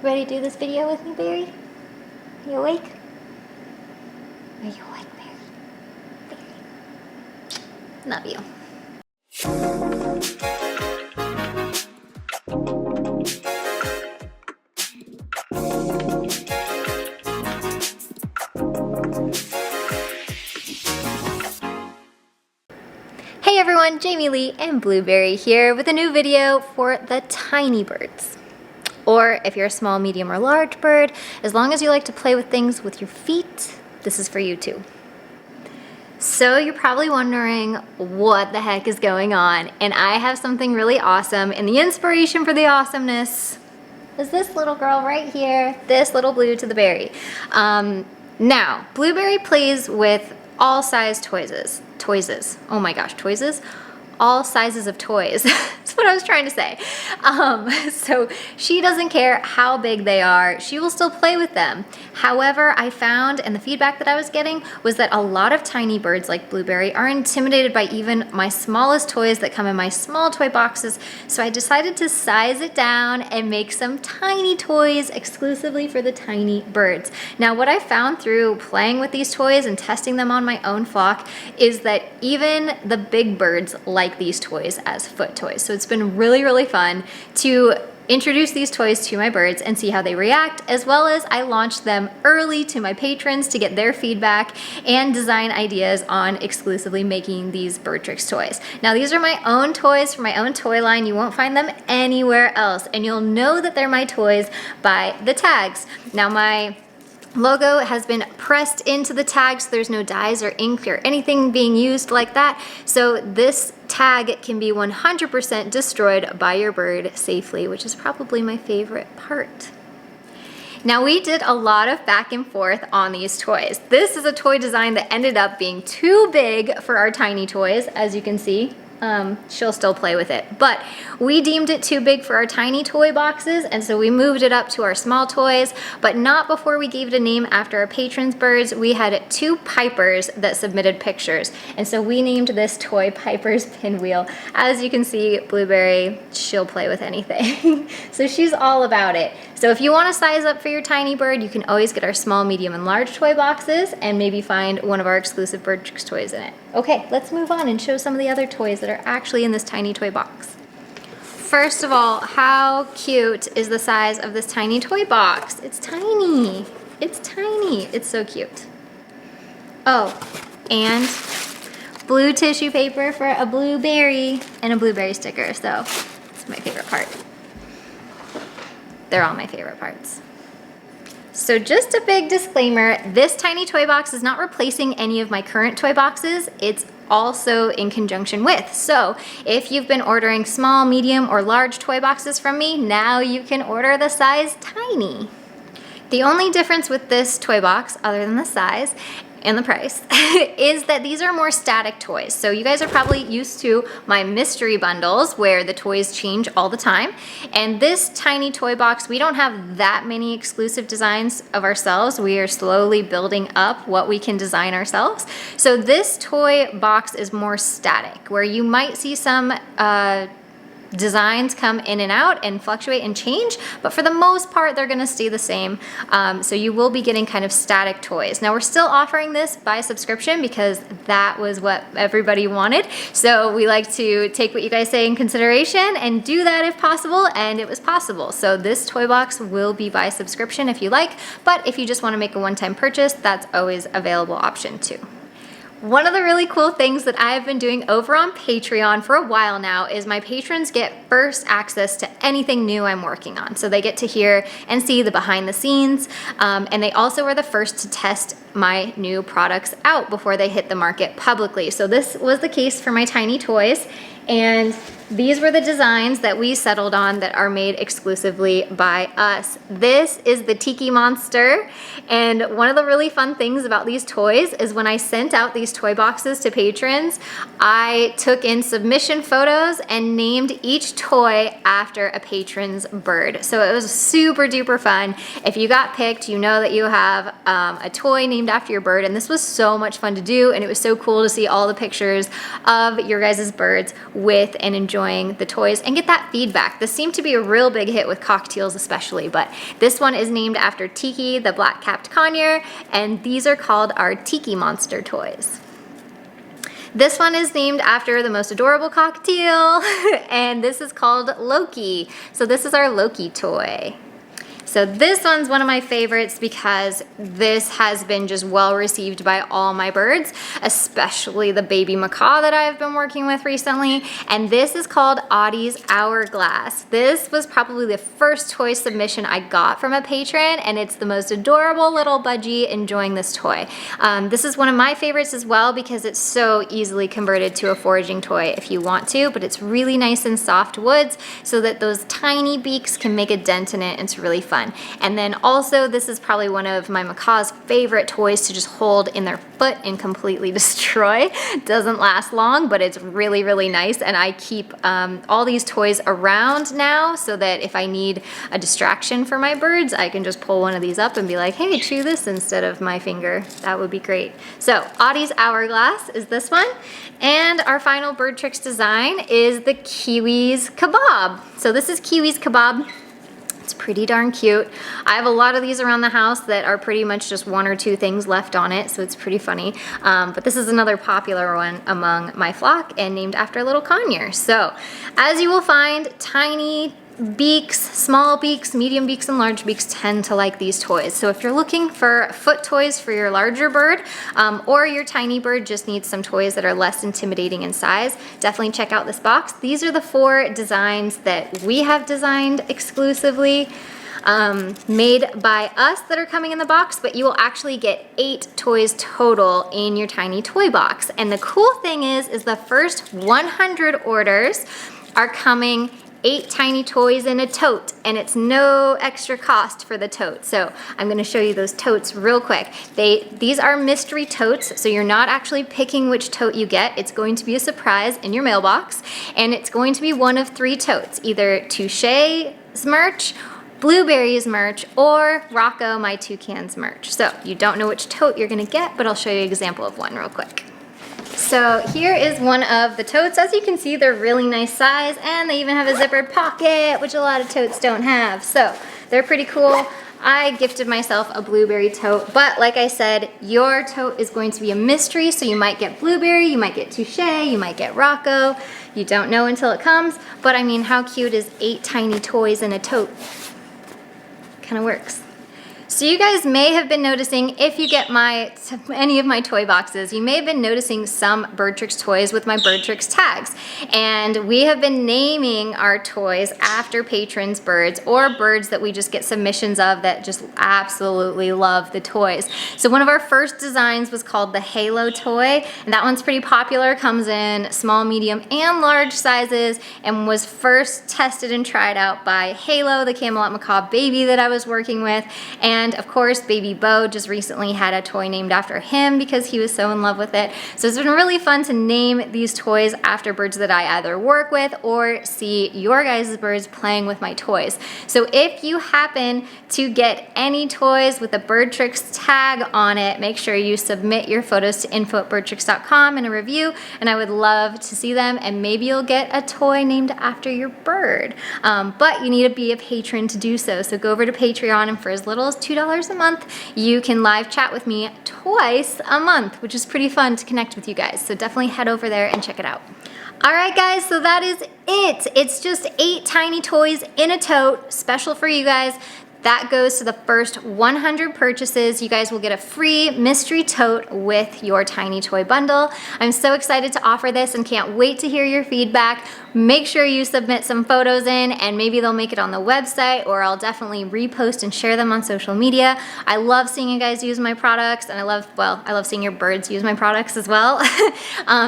Ready to do this video with me, Barry? Are you awake? Are you awake, Barry? Barry. Love you. Hey everyone, Jamieleigh and Blueberry here with a new video for the tiny birds. Or if you're a small, medium, or large bird, as long as you like to play with things with your feet, this is for you too. So you're probably wondering what the heck is going on, and I have something really awesome, and the inspiration for the awesomeness is this little girl right here, this little Blue to the Berry. Now, Blueberry plays with all size toys. Oh my gosh, toys? All sizes of toys. That's what I was trying to say. So she doesn't care how big they are. She will still play with them. However, I found, and the feedback that I was getting, was that a lot of tiny birds like Blueberry are intimidated by even my smallest toys that come in my small toy boxes. So I decided to size it down and make some tiny toys exclusively for the tiny birds. Now, what I found through playing with these toys and testing them on my own flock is that even the big birds like these toys as foot toys. So it's been really, really fun to introduce these toys to my birds and see how they react, as well as I launched them early to my patrons to get their feedback and design ideas on exclusively making these BirdTricks toys. Now, these are my own toys from my own toy line. You won't find them anywhere else, and you'll know that they're my toys by the tags. Now, my logo has been pressed into the tag, so there's no dyes or ink or anything being used like that. So this tag can be 100% destroyed by your bird safely, which is probably my favorite part. Now, we did a lot of back and forth on these toys. This is a toy design that ended up being too big for our tiny toys, as you can see. She'll still play with it, but we deemed it too big for our tiny toy boxes, and so we moved it up to our small toys, but not before we gave it a name after our patrons' birds. We had 2 pipers that submitted pictures, and so we named this toy Piper's Pinwheel. As you can see, Blueberry, she'll play with anything. So she's all about it. So if you want to size up for your tiny bird, you can always get our small, medium, and large toy boxes and maybe find one of our exclusive BirdTricks toys in it. Okay, let's move on and show some of the other toys that are actually in this tiny toy box. First of all, how cute is the size of this tiny toy box? It's tiny. It's tiny. It's so cute. Oh, and blue tissue paper for a blueberry and a blueberry sticker, so it's my favorite part. They're all my favorite parts. So just a big disclaimer, this tiny toy box is not replacing any of my current toy boxes. It's also in conjunction with. So if you've been ordering small, medium, or large toy boxes from me, now you can order the size tiny. The only difference with this toy box, other than the size and the price, is that these are more static toys. So you guys are probably used to my mystery bundles where the toys change all the time. And this tiny toy box, we don't have that many exclusive designs of ourselves. We are slowly building up what we can design ourselves. So this toy box is more static, where you might see some designs come in and out and fluctuate and change, but for the most part they're gonna stay the same. So you will be getting kind of static toys. Now, we're still offering this by subscription because that was what everybody wanted. So we like to take what you guys say in consideration and do that if possible, and it was possible. So this toy box will be by subscription if you like, but if you just want to make a one-time purchase, that's always available option too. One of the really cool things that I've been doing over on Patreon for a while now is my patrons get first access to anything new I'm working on. So they get to hear and see the behind the scenes, and they also are the first to test my new products out before they hit the market publicly. So this was the case for my tiny toys, and these were the designs that we settled on that are made exclusively by us. This is the Tiki Monster, and one of the really fun things about these toys is when I sent out these toy boxes to patrons, I took in submission photos and named each toy after a patron's bird. So it was super duper fun. If you got picked, you know that you have a toy named after your bird, and this was so much fun to do, and it was so cool to see all the pictures of your guys' birds with and enjoy enjoying the toys and get that feedback. This seemed to be a real big hit with cocktails especially, but this one is named after Tiki, the black-capped conure, and these are called our Tiki Monster toys. This one is named after the most adorable cockatiel, and this is called Loki. So this is our Loki toy. So this one's one of my favorites because this has been just well received by all my birds, especially the baby macaw that I've been working with recently. And this is called Audie's Hourglass. This was probably the first toy submission I got from a patron, and it's the most adorable little budgie enjoying this toy. This is one of my favorites as well because it's so easily converted to a foraging toy if you want to, but it's really nice and soft woods so that those tiny beaks can make a dent in it. It's really fun. And then also, this is probably one of my macaw's favorite toys to just hold in their foot and completely destroy. Doesn't last long, but it's really, really nice. And I keep all these toys around now so that if I need a distraction for my birds, I can just pull one of these up and be like, hey, chew this instead of my finger. That would be great. So Audie's Hourglass is this one. And our final BirdTricks design is the Kiwis Kabob. So this is Kiwis Kabob. It's pretty darn cute. I have a lot of these around the house that are pretty much just one or two things left on it, so it's pretty funny. But this is another popular one among my flock and named after a little conure. So as you will find, tiny beaks, small beaks, medium beaks, and large beaks tend to like these toys. So if you're looking for foot toys for your larger bird, or your tiny bird just needs some toys that are less intimidating in size, definitely check out this box. These are the 4 designs that we have designed exclusively, made by us that are coming in the box, but you will actually get 8 toys total in your tiny toy box. And the cool thing is the first 100 orders are coming 8 tiny toys in a tote, and it's no extra cost for the tote. So I'm gonna show you those totes real quick. These are mystery totes, so you're not actually picking which tote you get. It's going to be a surprise in your mailbox, and it's going to be one of 3 totes, either Touche's merch, Blueberry's merch, or ROCKO My Toucan's merch. So you don't know which tote you're gonna get, but I'll show you an example of one real quick. So here is one of the totes. As you can see, they're really nice size, and they even have a zippered pocket, which a lot of totes don't have. So they're pretty cool. I gifted myself a blueberry tote, but like I said, your tote is going to be a mystery, so you might get blueberry, you might get Touche, you might get ROCKO. You don't know until it comes, but I mean, how cute is 8 tiny toys in a tote? Kind of works. So you guys may have been noticing, if you get any of my toy boxes, you may have been noticing some BirdTricks toys with my BirdTricks tags. And we have been naming our toys after patrons' birds, or birds that we just get submissions of that just absolutely love the toys. So one of our first designs was called the Halo toy, and that one's pretty popular, comes in small, medium, and large sizes, and was first tested and tried out by Halo, the Camelot Macaw baby that I was working with. And of course, baby Bo just recently had a toy named after him because he was so in love with it. So it's been really fun to name these toys after birds that I either work with or see your guys' birds playing with my toys. So if you happen to get any toys with a BirdTricks tag on it, make sure you submit your photos to info@birdtricks.com in a review, and I would love to see them, and maybe you'll get a toy named after your bird. But you need to be a patron to do so. So go over to Patreon, and for as little as $2 a month, you can live chat with me twice a month, which is pretty fun to connect with you guys. So definitely head over there and check it out. All right, guys, so that is it. It's just 8 tiny toys in a tote, special for you guys. That goes to the first 100 purchases. You guys will get a free mystery tote with your tiny toy bundle. I'm so excited to offer this and can't wait to hear your feedback. Make sure you submit some photos in, and maybe they'll make it on the website, or I'll definitely repost and share them on social media. I love seeing you guys use my products, and I love seeing your birds use my products as well.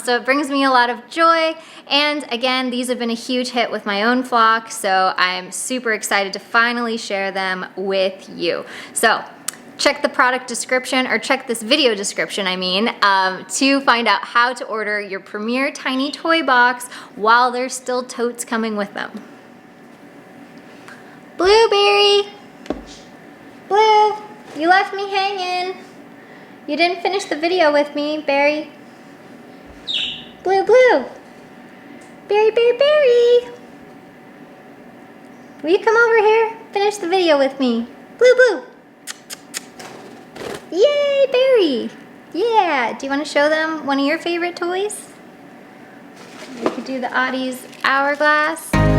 So it brings me a lot of joy. And again, these have been a huge hit with my own flock, so I'm super excited to finally share them with you. So check the product description, or check this video description, I mean, to find out how to order your premier tiny toy box while there's still totes coming with them. Blueberry! Blue, you left me hanging. You didn't finish the video with me, Berry. Blue, Blue. Barry, Barry, Barry. Will you come over here? Finish the video with me. Blue, blue. Yay, Barry. Yeah, do you want to show them one of your favorite toys? We could do the Audie's Hourglass.